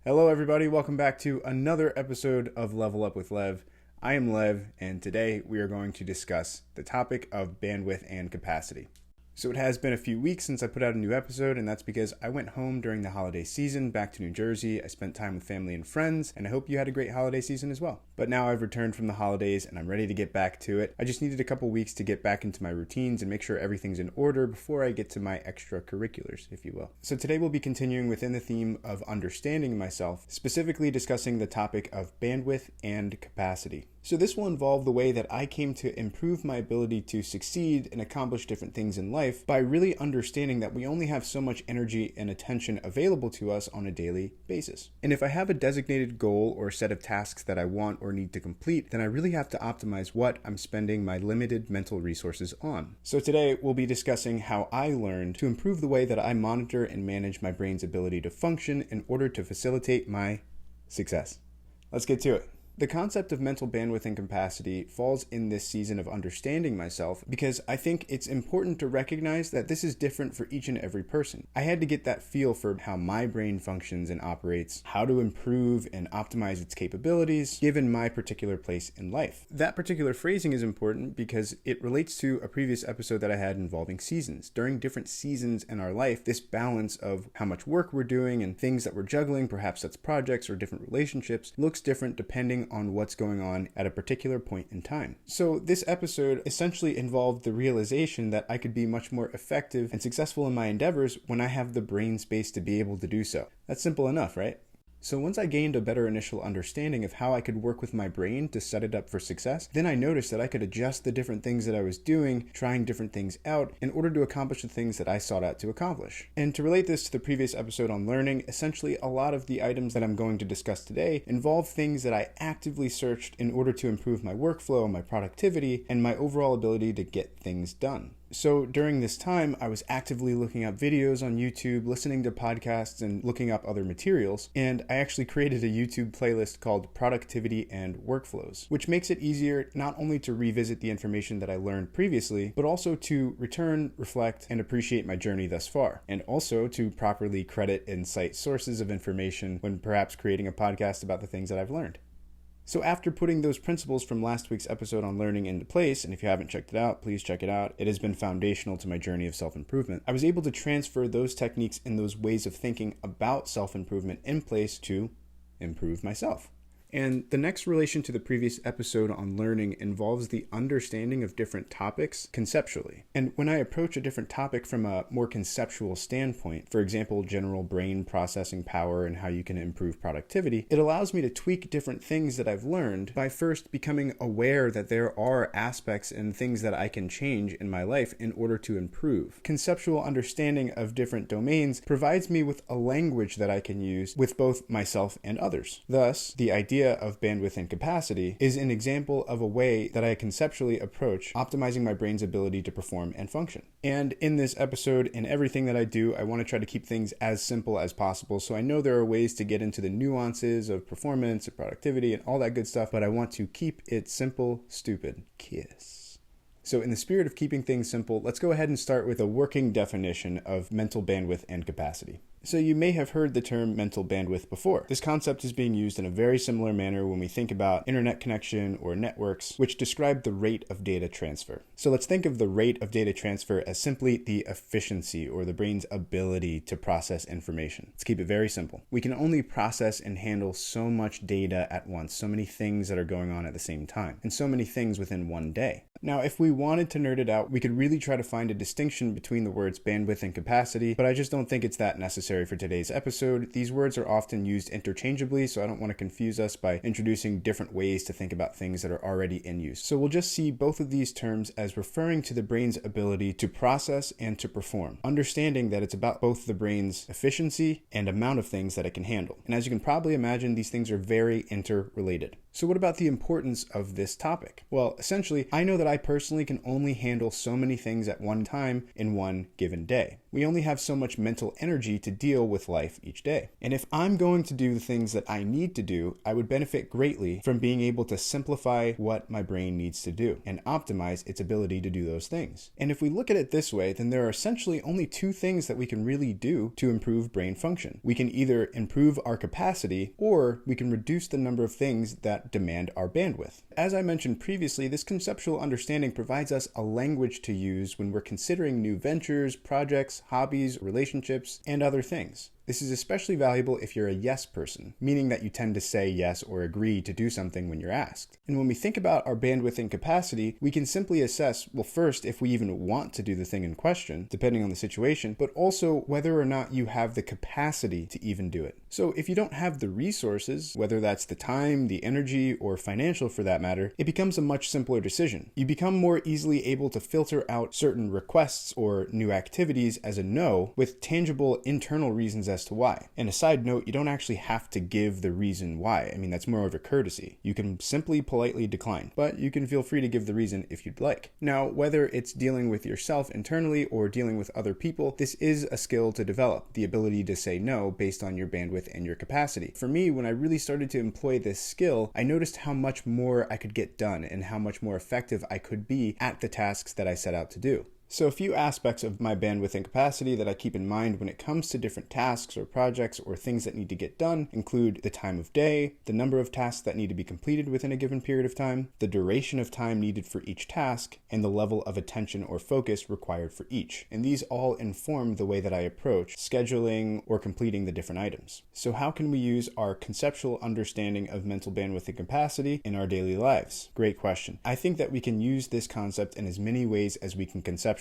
Hello, everybody. Welcome back to another episode of Level Up with Lev. I am Lev, and today we are going to discuss the topic of bandwidth and capacity. So it has been a few weeks since I put out a new episode, and that's because I went home during the holiday season back to New Jersey. I spent time with family and friends, and I hope you had a great holiday season as well. But now I've returned from the holidays, and I'm ready to get back to it. I just needed a couple weeks to get back into my routines and make sure everything's in order before I get to my extracurriculars, if you will. So today we'll be continuing within the theme of understanding myself, specifically discussing the topic of bandwidth and capacity. So this will involve the way that I came to improve my ability to succeed and accomplish different things in life by really understanding that we only have so much energy and attention available to us on a daily basis. And if I have a designated goal or a set of tasks that I want or need to complete, then I really have to optimize what I'm spending my limited mental resources on. So today we'll be discussing how I learned to improve the way that I monitor and manage my brain's ability to function in order to facilitate my success. Let's get to it. The concept of mental bandwidth and capacity falls in this season of understanding myself because I think it's important to recognize that this is different for each and every person. I had to get that feel for how my brain functions and operates, how to improve and optimize its capabilities given my particular place in life. That particular phrasing is important because it relates to a previous episode that I had involving seasons. During different seasons in our life, this balance of how much work we're doing and things that we're juggling, perhaps that's projects or different relationships, looks different depending on what's going on at a particular point in time. So this episode essentially involved the realization that I could be much more effective and successful in my endeavors when I have the brain space to be able to do so. That's simple enough, right? So once I gained a better initial understanding of how I could work with my brain to set it up for success, then I noticed that I could adjust the different things that I was doing, trying different things out in order to accomplish the things that I sought out to accomplish. And to relate this to the previous episode on learning, essentially a lot of the items that I'm going to discuss today involve things that I actively searched in order to improve my workflow, my productivity, and my overall ability to get things done. So during this time, I was actively looking up videos on YouTube, listening to podcasts, and looking up other materials. And I actually created a YouTube playlist called Productivity and Workflows, which makes it easier not only to revisit the information that I learned previously, but also to return, reflect, and appreciate my journey thus far. And also to properly credit and cite sources of information when perhaps creating a podcast about the things that I've learned. So after putting those principles from last week's episode on learning into place, and if you haven't checked it out, please check it out. It has been foundational to my journey of self-improvement. I was able to transfer those techniques and those ways of thinking about self-improvement in place to improve myself. And the next relation to the previous episode on learning involves the understanding of different topics conceptually. And when I approach a different topic from a more conceptual standpoint, for example, general brain processing power and how you can improve productivity, it allows me to tweak different things that I've learned by first becoming aware that there are aspects and things that I can change in my life in order to improve. Conceptual understanding of different domains provides me with a language that I can use with both myself and others. Thus, the idea of bandwidth and capacity is an example of a way that I conceptually approach optimizing my brain's ability to perform and function. And in this episode, in everything that I do, I want to try to keep things as simple as possible. So I know there are ways to get into the nuances of performance and productivity and all that good stuff, but I want to keep it simple, stupid. Kiss. So in the spirit of keeping things simple, let's go ahead and start with a working definition of mental bandwidth and capacity. So you may have heard the term mental bandwidth before. This concept is being used in a very similar manner when we think about internet connection or networks, which describe the rate of data transfer. So let's think of the rate of data transfer as simply the efficiency or the brain's ability to process information. Let's keep it very simple. We can only process and handle so much data at once, so many things that are going on at the same time, and so many things within one day. Now, if we wanted to nerd it out, we could really try to find a distinction between the words bandwidth and capacity, but I just don't think it's that necessary for today's episode. These words are often used interchangeably, so I don't want to confuse us by introducing different ways to think about things that are already in use. So we'll just see both of these terms as referring to the brain's ability to process and to perform, understanding that it's about both the brain's efficiency and amount of things that it can handle. And as you can probably imagine, these things are very interrelated. So what about the importance of this topic? Well, essentially, I know that I personally can only handle so many things at one time in one given day, We only have so much mental energy to deal with life each day. And if I'm going to do the things that I need to do, I would benefit greatly from being able to simplify what my brain needs to do and optimize its ability to do those things. And if we look at it this way, then there are essentially only two things that we can really do to improve brain function. We can either improve our capacity, or we can reduce the number of things that demand our bandwidth. As I mentioned previously, this conceptual understanding provides us a language to use when we're considering new ventures, projects, hobbies, relationships, and other things. This is especially valuable if you're a yes person, meaning that you tend to say yes or agree to do something when you're asked. And when we think about our bandwidth and capacity, we can simply assess, well, first, if we even want to do the thing in question, depending on the situation, but also whether or not you have the capacity to even do it. So if you don't have the resources, whether that's the time, the energy, or financial for that matter, it becomes a much simpler decision. You become more easily able to filter out certain requests or new activities as a no with tangible internal reasons as to why. And a side note, you don't actually have to give the reason why. I mean, that's more of a courtesy. You can simply politely decline, but you can feel free to give the reason if you'd like. Now, whether it's dealing with yourself internally or dealing with other people, this is a skill to develop, the ability to say no based on your bandwidth and your capacity. For me, when I really started to employ this skill, I noticed how much more I could get done and how much more effective I could be at the tasks that I set out to do. So a few aspects of my bandwidth and capacity that I keep in mind when it comes to different tasks or projects or things that need to get done include the time of day, the number of tasks that need to be completed within a given period of time, the duration of time needed for each task, and the level of attention or focus required for each. And these all inform the way that I approach scheduling or completing the different items. So how can we use our conceptual understanding of mental bandwidth and capacity in our daily lives? Great question. I think that we can use this concept in as many ways as we can conceptualize.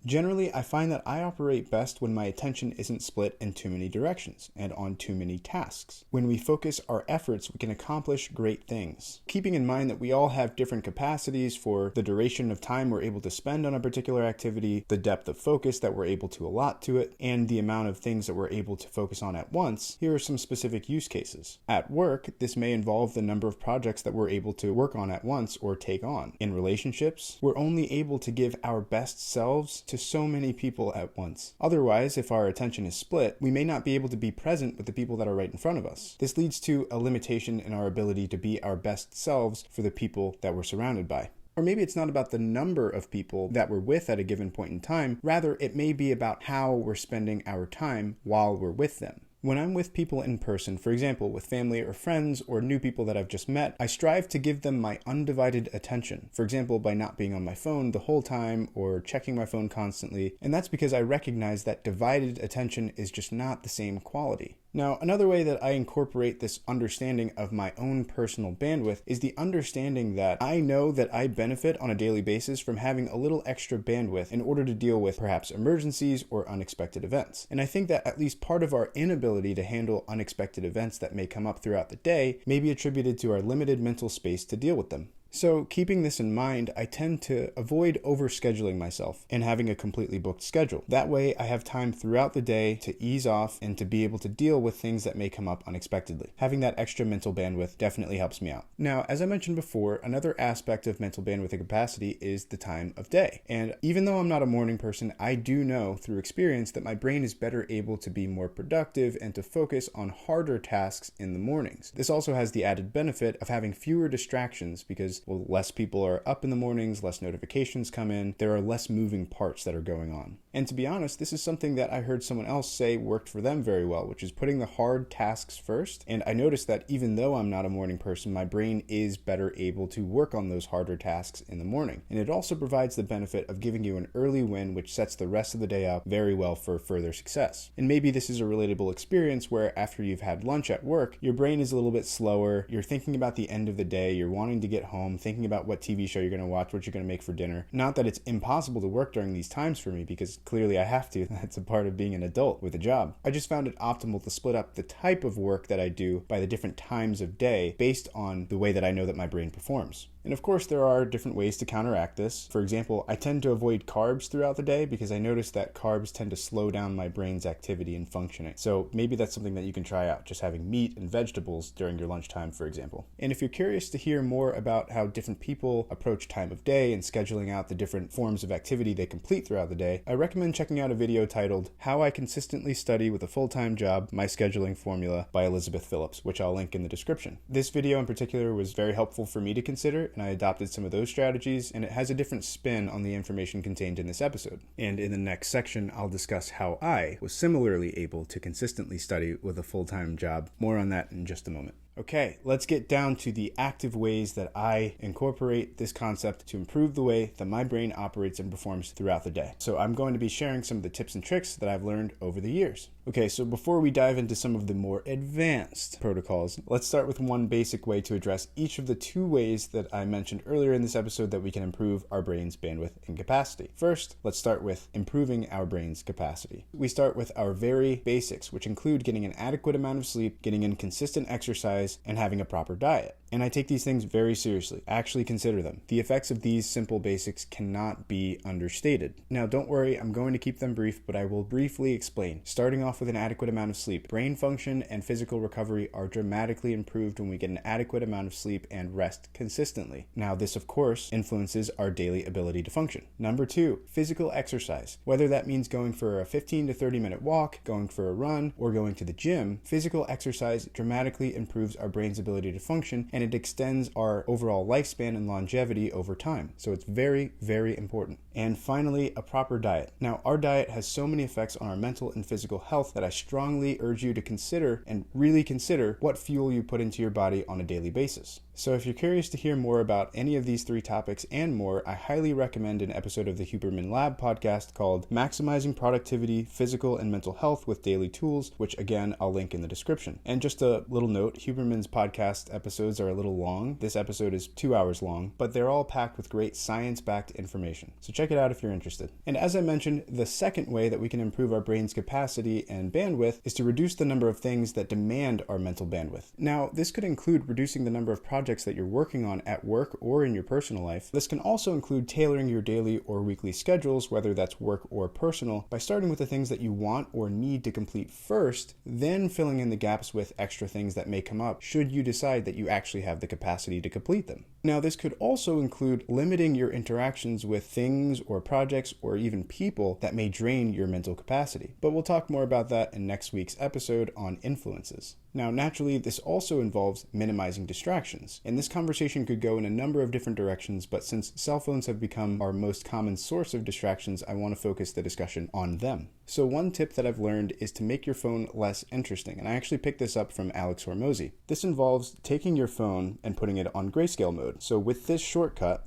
Generally, I find that I operate best when my attention isn't split in too many directions and on too many tasks. When we focus our efforts, we can accomplish great things. Keeping in mind that we all have different capacities for the duration of time we're able to spend on a particular activity, the depth of focus that we're able to allot to it, and the amount of things that we're able to focus on at once, here are some specific use cases. At work, this may involve the number of projects that we're able to work on at once or take on. In relationships, we're only able to give our best selves to so many people at once. Otherwise, if our attention is split, we may not be able to be present with the people that are right in front of us. This leads to a limitation in our ability to be our best selves for the people that we're surrounded by. Or maybe it's not about the number of people that we're with at a given point in time, rather it may be about how we're spending our time while we're with them. When I'm with people in person, for example, with family or friends or new people that I've just met, I strive to give them my undivided attention. For example, by not being on my phone the whole time or checking my phone constantly. And that's because I recognize that divided attention is just not the same quality. Now, another way that I incorporate this understanding of my own personal bandwidth is the understanding that I know that I benefit on a daily basis from having a little extra bandwidth in order to deal with perhaps emergencies or unexpected events. And I think that at least part of our inability to handle unexpected events that may come up throughout the day may be attributed to our limited mental space to deal with them. So keeping this in mind, I tend to avoid overscheduling myself and having a completely booked schedule. That way I have time throughout the day to ease off and to be able to deal with things that may come up unexpectedly. Having that extra mental bandwidth definitely helps me out. Now, as I mentioned before, another aspect of mental bandwidth and capacity is the time of day. And even though I'm not a morning person, I do know through experience that my brain is better able to be more productive and to focus on harder tasks in the mornings. This also has the added benefit of having fewer distractions because less people are up in the mornings, less notifications come in, there are less moving parts that are going on. And to be honest, this is something that I heard someone else say worked for them very well, which is putting the hard tasks first. And I noticed that even though I'm not a morning person, my brain is better able to work on those harder tasks in the morning. And it also provides the benefit of giving you an early win, which sets the rest of the day up very well for further success. And maybe this is a relatable experience where after you've had lunch at work, your brain is a little bit slower, you're thinking about the end of the day, you're wanting to get home, thinking about what TV show you're going to watch, what you're going to make for dinner. Not that it's impossible to work during these times for me, because clearly I have to. That's a part of being an adult with a job. I just found it optimal to split up the type of work that I do by the different times of day based on the way that I know that my brain performs. And of course, there are different ways to counteract this. For example, I tend to avoid carbs throughout the day because I notice that carbs tend to slow down my brain's activity and functioning. So maybe that's something that you can try out, just having meat and vegetables during your lunchtime, for example. And if you're curious to hear more about how different people approach time of day and scheduling out the different forms of activity they complete throughout the day, I recommend checking out a video titled How I Consistently Study with a Full-Time Job, My Scheduling Formula by Elizabeth Phillips, which I'll link in the description. This video in particular was very helpful for me to consider, and I adopted some of those strategies, and it has a different spin on the information contained in this episode. And in the next section, I'll discuss how I was similarly able to consistently study with a full-time job. More on that in just a moment. Okay, let's get down to the active ways that I incorporate this concept to improve the way that my brain operates and performs throughout the day. So I'm going to be sharing some of the tips and tricks that I've learned over the years. Okay, so before we dive into some of the more advanced protocols, let's start with one basic way to address each of the two ways that I mentioned earlier in this episode that we can improve our brain's bandwidth and capacity. First, let's start with improving our brain's capacity. We start with our very basics, which include getting an adequate amount of sleep, getting in consistent exercise, and having a proper diet. And I take these things very seriously. Actually consider them. The effects of these simple basics cannot be understated. Now, don't worry, I'm going to keep them brief, but I will briefly explain. Starting off with an adequate amount of sleep. Brain function and physical recovery are dramatically improved when we get an adequate amount of sleep and rest consistently. Now, this, of course, influences our daily ability to function. Number 2, physical exercise. Whether that means going for a 15 to 30 minute walk, going for a run, or going to the gym, physical exercise dramatically improves our brain's ability to function, and it extends our overall lifespan and longevity over time. So it's very, very important. And finally, a proper diet. Now, our diet has so many effects on our mental and physical health that I strongly urge you to consider and really consider what fuel you put into your body on a daily basis. So if you're curious to hear more about any of these three topics and more, I highly recommend an episode of the Huberman Lab podcast called Maximizing Productivity, Physical and Mental Health with Daily Tools, which again, I'll link in the description. And just a little note, Huberman's podcast episodes are a little long. This episode is 2 hours long, but they're all packed with great science-backed information. So check it out if you're interested. And as I mentioned, the second way that we can improve our brain's capacity and bandwidth is to reduce the number of things that demand our mental bandwidth. Now, this could include reducing the number of projects that you're working on at work or in your personal life. This can also include tailoring your daily or weekly schedules, whether that's work or personal, by starting with the things that you want or need to complete first, then filling in the gaps with extra things that may come up should you decide that you actually have the capacity to complete them. Now, this could also include limiting your interactions with things or projects or even people that may drain your mental capacity. But we'll talk more about that in next week's episode on influences. Now, naturally, this also involves minimizing distractions. And this conversation could go in a number of different directions, but since cell phones have become our most common source of distractions, I want to focus the discussion on them. So one tip that I've learned is to make your phone less interesting, and I actually picked this up from Alex Hormozi. This involves taking your phone and putting it on grayscale mode. So with this shortcut,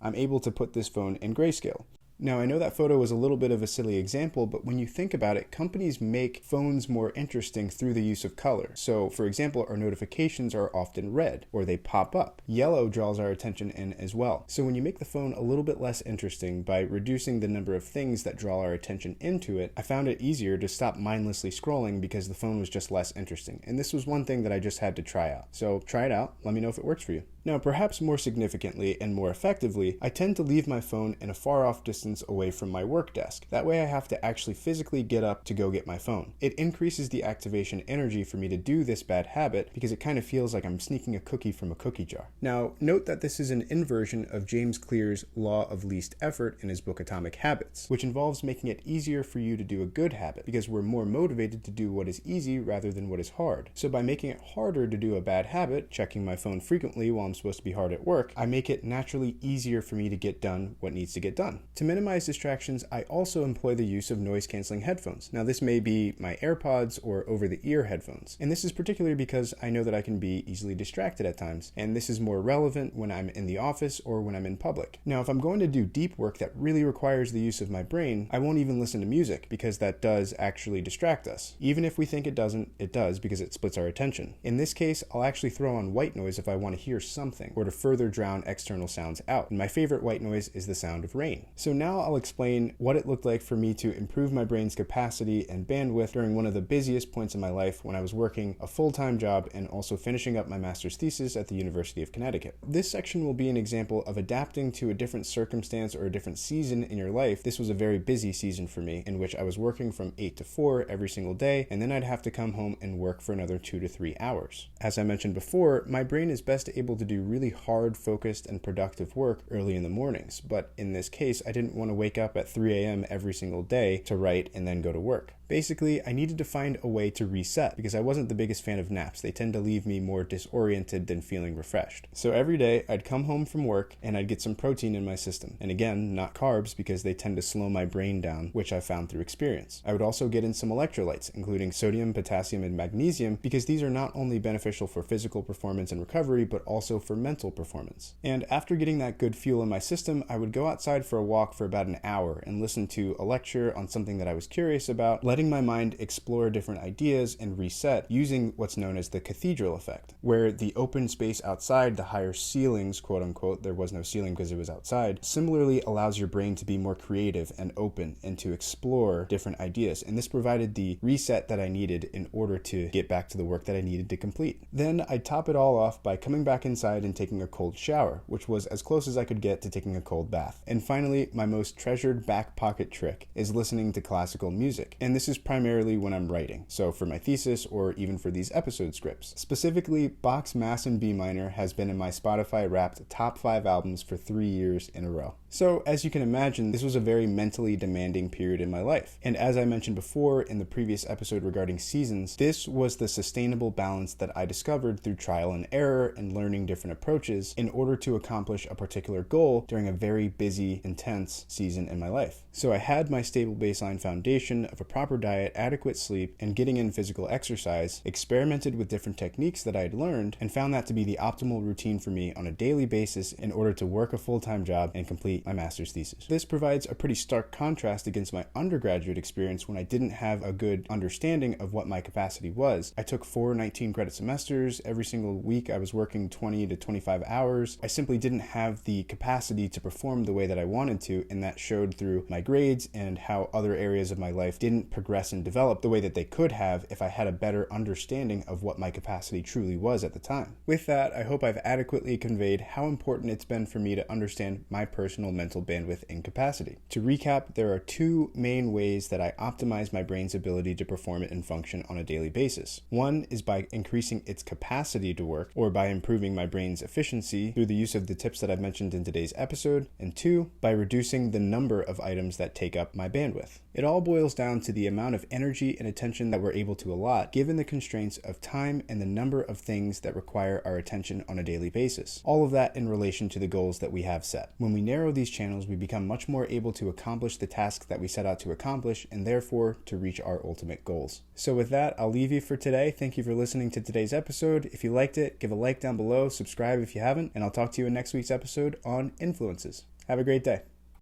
I'm able to put this phone in grayscale. Now, I know that photo was a little bit of a silly example, but when you think about it, companies make phones more interesting through the use of color. So, for example, our notifications are often red, or they pop up. Yellow draws our attention in as well. So when you make the phone a little bit less interesting by reducing the number of things that draw our attention into it, I found it easier to stop mindlessly scrolling because the phone was just less interesting. And this was one thing that I just had to try out. So try it out. Let me know if it works for you. Now, perhaps more significantly and more effectively, I tend to leave my phone in a far-off distance away from my work desk. That way I have to actually physically get up to go get my phone. It increases the activation energy for me to do this bad habit because it kind of feels like I'm sneaking a cookie from a cookie jar. Now, note that this is an inversion of James Clear's law of least effort in his book Atomic Habits, which involves making it easier for you to do a good habit because we're more motivated to do what is easy rather than what is hard. So by making it harder to do a bad habit, checking my phone frequently while I'm supposed to be hard at work, I make it naturally easier for me to get done what needs to get done. To minimize distractions, I also employ the use of noise-canceling headphones. Now, this may be my AirPods or over-the-ear headphones, and this is particularly because I know that I can be easily distracted at times, and this is more relevant when I'm in the office or when I'm in public. Now, if I'm going to do deep work that really requires the use of my brain, I won't even listen to music because that does actually distract us. Even if we think it doesn't, it does because it splits our attention. In this case, I'll actually throw on white noise if I want to hear some something, or to further drown external sounds out. And my favorite white noise is the sound of rain. So now I'll explain what it looked like for me to improve my brain's capacity and bandwidth during one of the busiest points in my life when I was working a full-time job and also finishing up my master's thesis at the University of Connecticut. This section will be an example of adapting to a different circumstance or a different season in your life. This was a very busy season for me, in which I was working from 8 to 4 every single day, and then I'd have to come home and work for another 2 to 3 hours. As I mentioned before, my brain is best able to do really hard, focused, and productive work early in the mornings, but in this case, I didn't want to wake up at 3 a.m. every single day to write and then go to work. Basically, I needed to find a way to reset because I wasn't the biggest fan of naps. They tend to leave me more disoriented than feeling refreshed. So every day, I'd come home from work and I'd get some protein in my system. And again, not carbs because they tend to slow my brain down, which I found through experience. I would also get in some electrolytes, including sodium, potassium, and magnesium, because these are not only beneficial for physical performance and recovery, but also for mental performance. And after getting that good fuel in my system, I would go outside for a walk for about an hour and listen to a lecture on something that I was curious about, letting my mind explore different ideas and reset using what's known as the cathedral effect, where the open space outside, the higher ceilings, quote unquote, there was no ceiling because it was outside, similarly allows your brain to be more creative and open and to explore different ideas. And this provided the reset that I needed in order to get back to the work that I needed to complete. Then I'd top it all off by coming back inside and taking a cold shower, which was as close as I could get to taking a cold bath. And finally, my most treasured back pocket trick is listening to classical music. And this is primarily when I'm writing, so for my thesis or even for these episode scripts. Specifically, Bach's Mass in B minor has been in my Spotify Wrapped top 5 albums for 3 years in a row. So as you can imagine, this was a very mentally demanding period in my life. And as I mentioned before in the previous episode regarding seasons, this was the sustainable balance that I discovered through trial and error and learning different approaches in order to accomplish a particular goal during a very busy, intense season in my life. So I had my stable baseline foundation of a proper diet, adequate sleep, and getting in physical exercise, experimented with different techniques that I had learned, and found that to be the optimal routine for me on a daily basis in order to work a full-time job and complete my master's thesis. This provides a pretty stark contrast against my undergraduate experience when I didn't have a good understanding of what my capacity was. I took 4 19-credit semesters. Every single week I was working 20 to 25 hours. I simply didn't have the capacity to perform the way that I wanted to, and that showed through my grades and how other areas of my life didn't progress and develop the way that they could have if I had a better understanding of what my capacity truly was at the time. With that, I hope I've adequately conveyed how important it's been for me to understand my personal mental bandwidth and capacity. To recap, there are 2 main ways that I optimize my brain's ability to perform and function on a daily basis. One is by increasing its capacity to work, or by improving my brain's efficiency through the use of the tips that I've mentioned in today's episode, and 2, by reducing the number of items that take up my bandwidth. It all boils down to the amount of energy and attention that we're able to allot, given the constraints of time and the number of things that require our attention on a daily basis. All of that in relation to the goals that we have set. When we narrow these channels, we become much more able to accomplish the tasks that we set out to accomplish, and therefore to reach our ultimate goals. So with that, I'll leave you for today. Thank you for listening to today's episode. If you liked it, give a like down below, subscribe if you haven't, and I'll talk to you in next week's episode on influences. Have a great day.